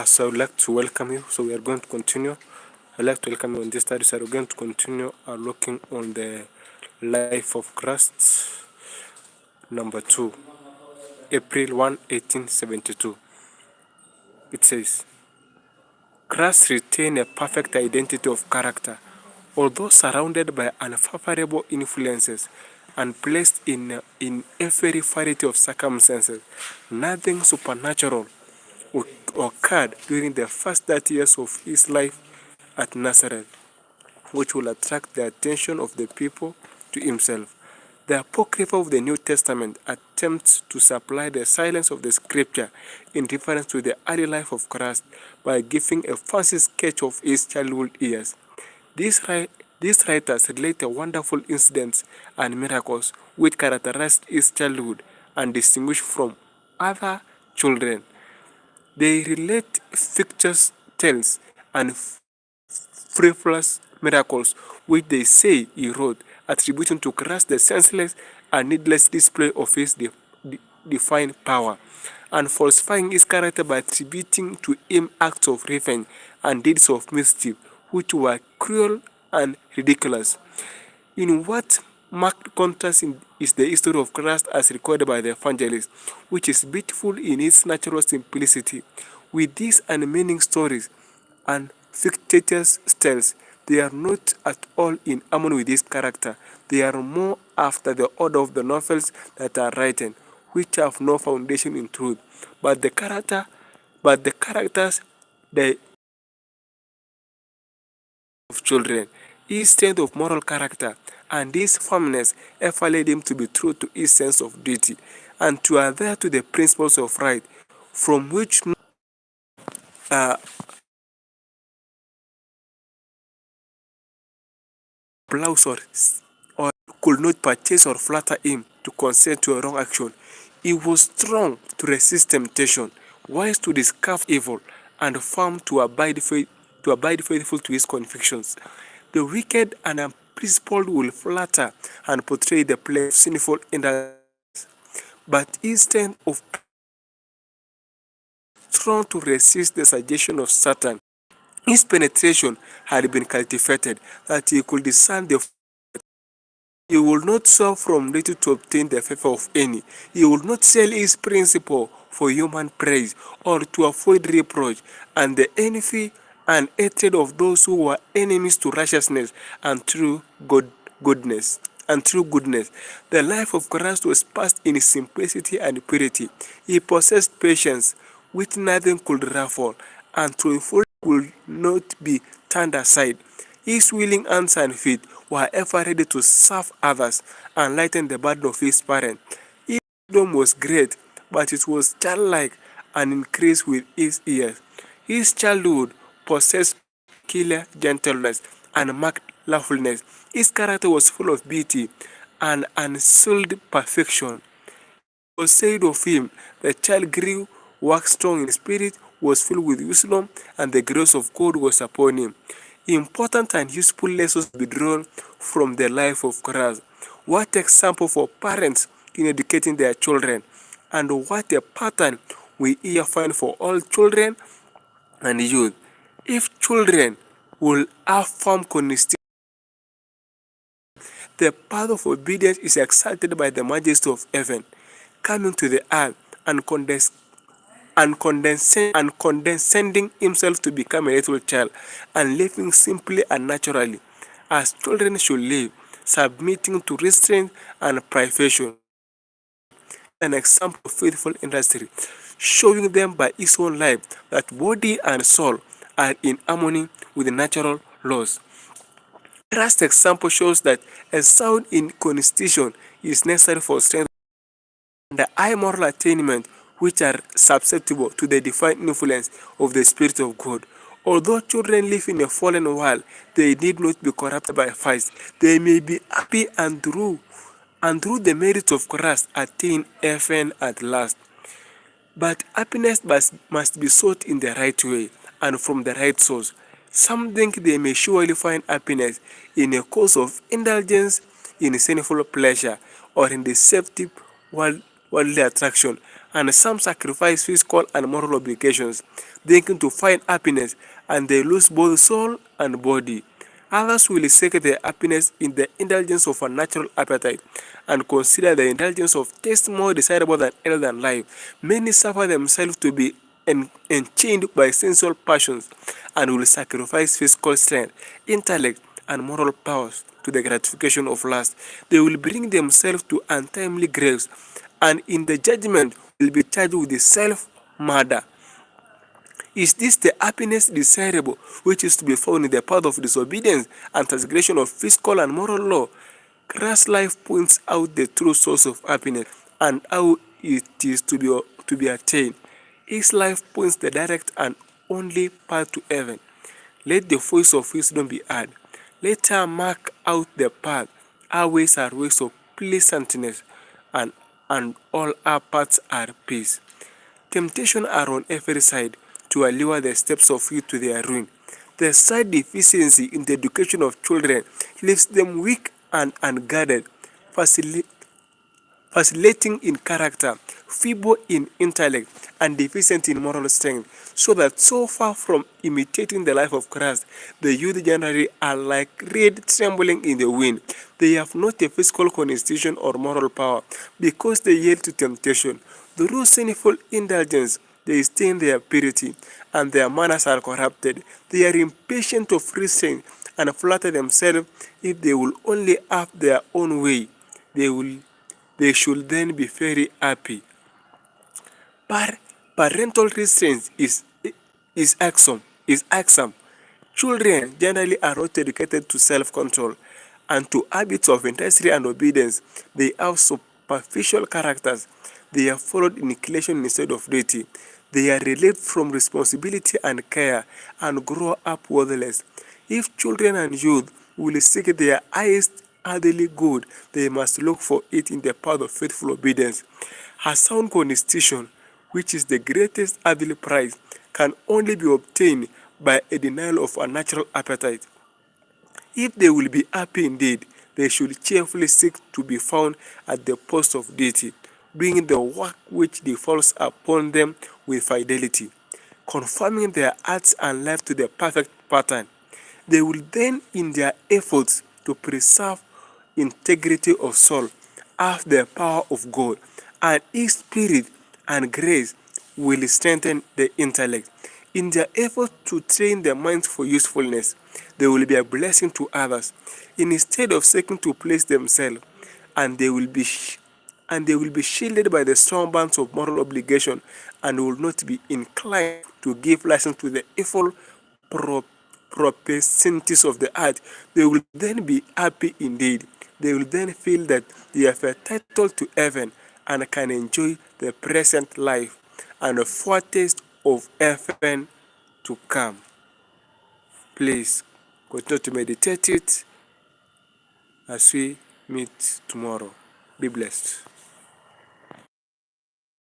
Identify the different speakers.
Speaker 1: So I'd like to welcome you. So we are going to continue. I'd like to welcome you on this study. So we're going to continue looking on the life of Christ, number 2, April 1, 1872. It says, Christ retained a perfect identity of character, although surrounded by unfavorable influences and placed in every variety of circumstances. Nothing supernatural occurred during the first 30 years of his life at Nazareth, which will attract the attention of the people to himself. The Apocrypha of the New Testament attempts to supply the silence of the Scripture in reference to the early life of Christ by giving a fancy sketch of his childhood years. These writers relate the wonderful incidents and miracles which characterized his childhood and distinguished from other children. They relate fictitious tales and frivolous miracles which they say he wrote, attributing to Christ the senseless and needless display of his divine power, and falsifying his character by attributing to him acts of revenge and deeds of mischief which were cruel and ridiculous. In what marked contrast is the history of Christ as recorded by the evangelists, which is beautiful in its natural simplicity. With these unmeaning stories and fictitious tales, they are not at all in harmony with his character. They are more after the order of the novels that are written, which have no foundation in truth. But the characters, the of children, his strength of moral character, and his firmness ever led him to be true to his sense of duty, and to adhere to the principles of right, from which no applause or could not purchase or flatter him to consent to a wrong action. He was strong to resist temptation, wise to discover evil, and firm to abide faithful to his convictions. The wicked and unprincipled will flatter and portray the play of sinful indulgence, but his strength of strong to resist the suggestion of Satan. His penetration had been cultivated that he could discern the. He will not suffer from little to obtain the favor of any. He will not sell his principle for human praise or to avoid reproach and the envy and hatred of those who were enemies to righteousness and true goodness. And true goodness. The life of Christ was passed in simplicity and purity. He possessed patience, which nothing could ruffle, and truthfulness could not be turned aside. His willing hands and feet were ever ready to serve others and lighten the burden of his parents. His wisdom was great, but it was childlike and increased with his years. His childhood possessed peculiar gentleness and marked loveliness. His character was full of beauty and unsullied perfection. It was said of him, the child grew, waxed strong in spirit, was filled with wisdom, and the grace of God was upon him. Important and useful lessons to be drawn from the life of Christ. What example for parents in educating their children, and what a pattern we here find for all children and youth. If children will have firm constitution, the path of obedience is exalted by the majesty of heaven, coming to the earth and condescending himself to become a little child, and living simply and naturally, as children should live, submitting to restraint and privation. An example of faithful industry, showing them by his own life that body and soul are in harmony with the natural laws. Christ's example shows that a sound in constitution is necessary for strength and the high moral attainment which are susceptible to the divine influence of the Spirit of God. Although children live in a fallen world, they need not be corrupted by vice. They may be happy and through the merits of Christ attain heaven at last. But happiness must be sought in the right way and from the right source. Some think they may surely find happiness in a course of indulgence in sinful pleasure or in deceptive worldly attraction, and some sacrifice physical and moral obligations, thinking to find happiness, and they lose both soul and body. Others will seek their happiness in the indulgence of a natural appetite and consider the indulgence of taste more desirable than other than life. Many suffer themselves to be enchained by sensual passions and will sacrifice physical strength, intellect, and moral powers to the gratification of lust. They will bring themselves to untimely graves, and in the judgment will be charged with the self-murder. Is this the happiness desirable which is to be found in the path of disobedience and transgression of physical and moral law? Christ's life points out the true source of happiness and how it is to be attained. His life points the direct and only path to heaven. Let the voice of wisdom be heard. Let her mark out the path. Our ways are ways of pleasantness, and, and all our paths are peace. Temptation are on every side to allure the steps of youth to their ruin. The slight deficiency in the education of children leaves them weak and unguarded, vacillating in character, feeble in intellect, and deficient in moral strength, so that so far from imitating the life of Christ, the youth generally are like reed trembling in the wind. They have not a physical constitution or moral power, because they yield to temptation. Through sinful indulgence, they stain their purity, and their manners are corrupted. They are impatient of restraint, and flatter themselves if they will only have their own way. They will they should then be very happy. Parental restraint is axum. Children generally are not educated to self-control and to habits of integrity and obedience. They have superficial characters. They have followed inclination instead of duty. They are relieved from responsibility and care and grow up worthless. If children and youth will seek their highest earthly good, they must look for it in the path of faithful obedience. A sound constitution, which is the greatest earthly prize, can only be obtained by a denial of a natural appetite. If they will be happy indeed, they should cheerfully seek to be found at the post of duty, doing the work which defaults upon them with fidelity, conforming their hearts and life to the perfect pattern. They will then, in their efforts to preserve integrity of soul, have the power of God, and His Spirit and grace will strengthen the intellect. In their effort to train their minds for usefulness, they will be a blessing to others, instead of seeking to place themselves, and they will be shielded by the strong bands of moral obligation, and will not be inclined to give license to the evil propensities of the heart. They will then be happy indeed. They will then feel that they have a title to heaven and can enjoy the present life and a foretaste of heaven to come. Please continue to meditate it as we meet tomorrow. Be blessed.